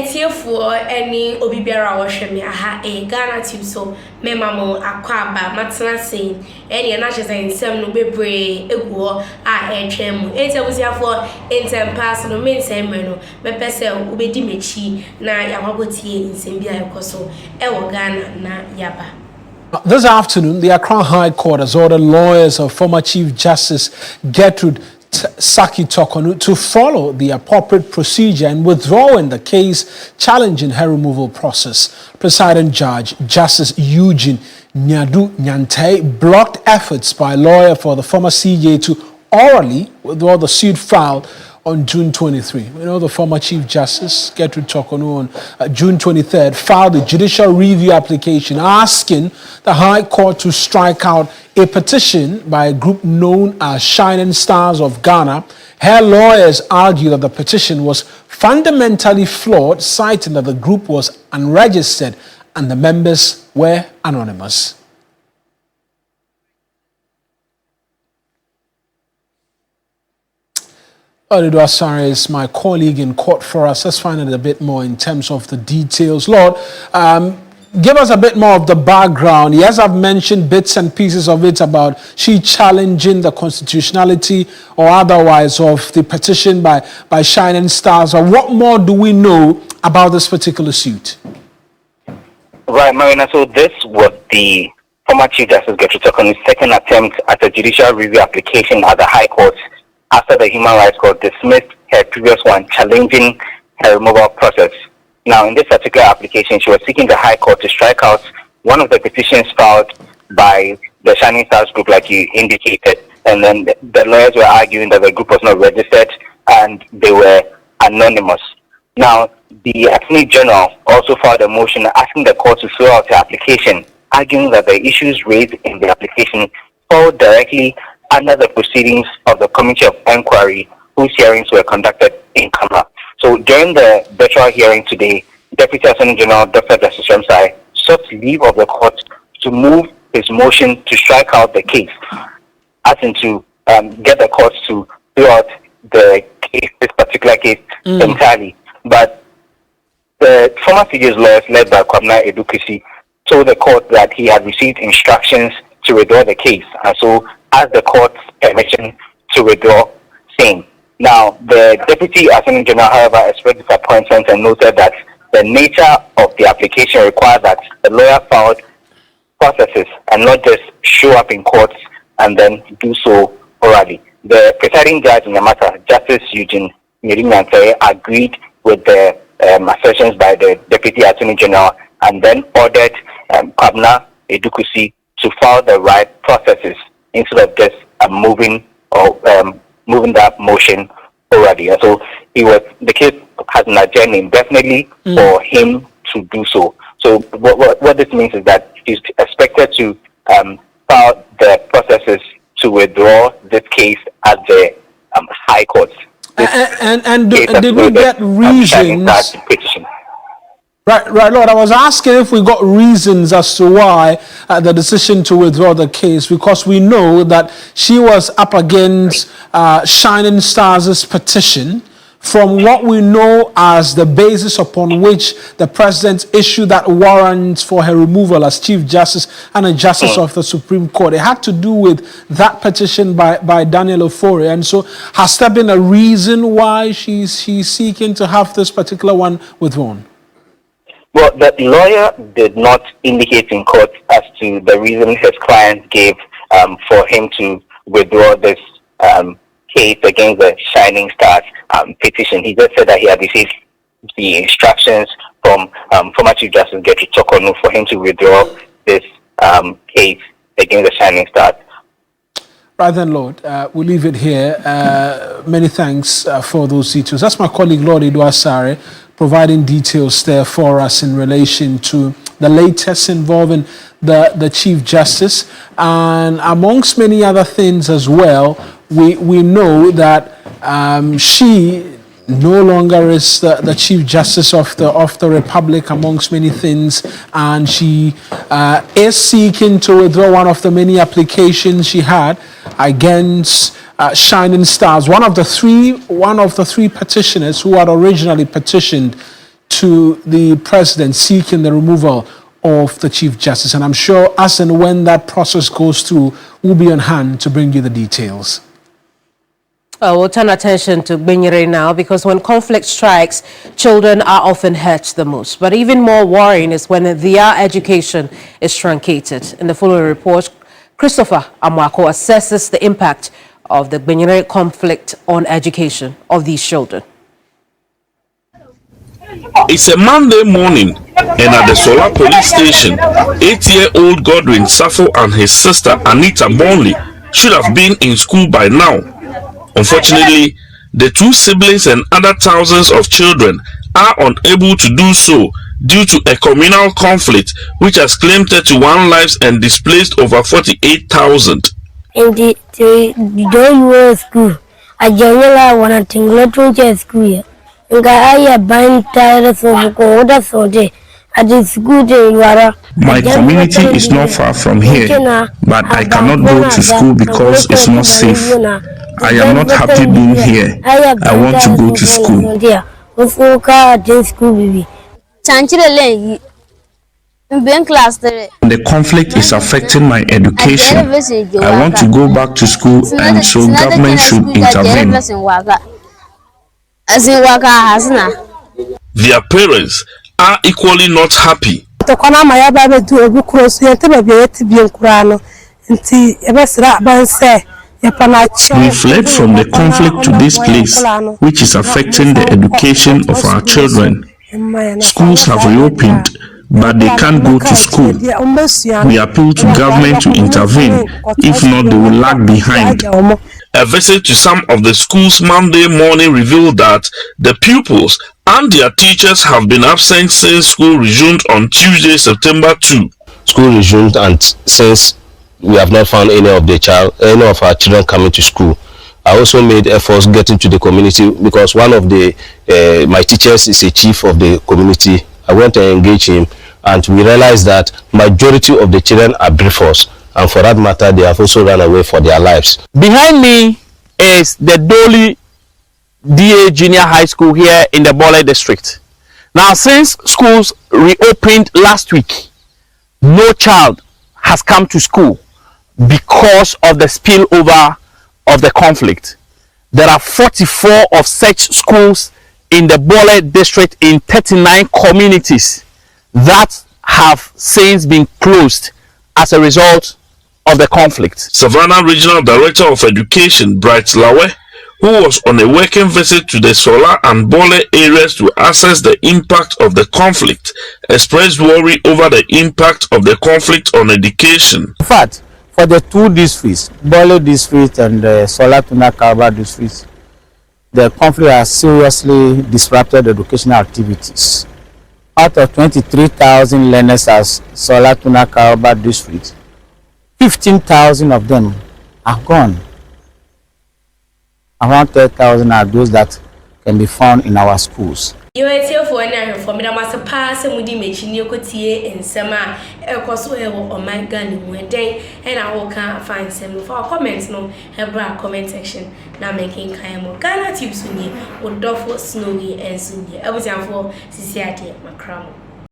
for any obibiara washemi aha Ghanatube so memamo akwaba matena saying any another saying some no bebre ego etwem for intem no mean same no me pese ubedi mechi na yawabotie nsem bia ekoso ewo Ghana na yaba. This afternoon, the Accra High Court has ordered lawyers of former Chief Justice Gertrude Torkornoo to follow the appropriate procedure and withdrawing the case challenging her removal process. Presiding Judge Justice Eugene Nyadu Nyante blocked efforts by a lawyer for the former CJ to orally withdraw the suit filed on June 23. We know the former Chief Justice Gertrude Torkornoo on June 23rd filed a judicial review application asking the High Court to strike out a petition by a group known as Shining Stars of Ghana. Her lawyers argue that the petition was fundamentally flawed, citing that the group was unregistered and the members were anonymous. Odido Asare is my colleague in court for us. Let's find out a bit more in terms of the details. Lord, give us a bit more of the background. Yes, I've mentioned bits and pieces of it about she challenging the constitutionality or otherwise of the petition by Shining Stars. Or what more do we know about this particular suit? Right, Marina. So this was the former Chief Justice Gertrude Torkornoo's second attempt at a judicial review application at the High Court after the Human Rights Court dismissed her previous one challenging her removal process. Now, in this particular application, she was seeking the High Court to strike out one of the petitions filed by the Shining Stars group, like you indicated, and then the lawyers were arguing that the group was not registered and they were anonymous. Now, the Attorney General also filed a motion asking the court to throw out the application, arguing that the issues raised in the application fall directly under the proceedings of the Committee of Inquiry, whose hearings were conducted in Camera. So during the virtual hearing today, Deputy Attorney General Dr. Justice Ramsay sought leave of the court to move his motion to strike out the case, as in to get the court to throw out the case, this particular case entirely. But the former CJ's lawyers, led by Kwabena Edukusi, told the court that he had received instructions to withdraw the case, and so asked the court's permission to withdraw same. Now, the Deputy Attorney General, however, expressed disappointment and noted that the nature of the application required that the lawyer filed processes and not just show up in court and then do so orally. The presiding judge in the matter, Justice Eugene Nyadu agreed with the assertions by the Deputy Attorney General and then ordered Kwabena Edukusi to file the right processes instead of just moving that motion already. And so the case has an agenda indefinitely for him to do so. So what this means is that he's expected to file the processes to withdraw this case at the High Court. And did we get reasons? Right, Lord, I was asking if we got reasons as to why the decision to withdraw the case, because we know that she was up against Shining Stars' petition, from what we know as the basis upon which the president issued that warrant for her removal as Chief Justice and a Justice of the Supreme Court. It had to do with that petition by Daniel Ofori. And so has there been a reason why she's seeking to have this particular one withdrawn? Well, the lawyer did not indicate in court as to the reason his client gave for him to withdraw this case against the Shining Stars petition. He just said that he had received the instructions from former Chief Justice Gertrude Torkornoo for him to withdraw this case against the Shining Stars. Right then, Lord, we'll leave it here. Many thanks for those details. That's my colleague, Lord Odido Asare, providing details there for us in relation to the latest involving the Chief Justice. And amongst many other things as well, we know that she no longer is the Chief Justice of the Republic, amongst many things, and she is seeking to withdraw one of the many applications she had against Shining Stars, one of the three petitioners who had originally petitioned to the president seeking the removal of the Chief Justice. And I'm sure as and when that process goes through, we'll be on hand to bring you the details. We'll turn attention to Binyere now, because when conflict strikes, children are often hurt the most. But even more worrying is when their education is truncated. In the following report, Christopher Amwako assesses the impact of the Binyere conflict on education of these children. It's a Monday morning, and at the Solar Police Station, 8-year-old Godwin Safo and his sister Anita Bonley should have been in school by now. Unfortunately, the two siblings and other thousands of children are unable to do so due to a communal conflict which has claimed 31 lives and displaced over 48,000. In the don't school, I generally want to go to school. My community is not far from here, but I cannot go to school because it's not safe. I am not happy being here. I want to go to school. The conflict is affecting my education. I want to go back to school, and so government should intervene. Their parents are equally not happy. We fled from the conflict to this place, which is affecting the education of our children. Schools have reopened, but they can't go to school. We appeal to government to intervene. If not, they will lag behind. A visit to some of the schools Monday morning revealed that the pupils and their teachers have been absent since school resumed on Tuesday, September 2. School resumed, and since we have not found any of our children coming to school. I also made efforts getting to the community, because one of my teachers is a chief of the community. I went to engage him, and we realized that majority of the children are briefers, and for that matter, they have also run away for their lives. Behind me is the Dolly DA Junior High School here in the Bole district. Now, since schools reopened last week, no child has come to school because of the spillover of the conflict. There are 44 of such schools in the Bole district in 39 communities that have since been closed as a result of the conflict. Savannah Regional Director of Education, Bright Lawe, who was on a working visit to the Solar and Bole areas to assess the impact of the conflict, expressed worry over the impact of the conflict on education. In fact, for the two districts, Bole district and the Solar Tunakaba district, the conflict has seriously disrupted educational activities. Out of 23,000 learners as Solar Tunakaba district, 15,000 of them are gone. Around 30,000 are those that can be found in our schools. You are here for an formula must pass and would image in your cotier and summer, a cost or my gun one day, and I will can't find some for our comments. No, have our comment section now making Kayamo Ghanatube Sunny or Duffo Snowy and Sunny. I was for Society Macram.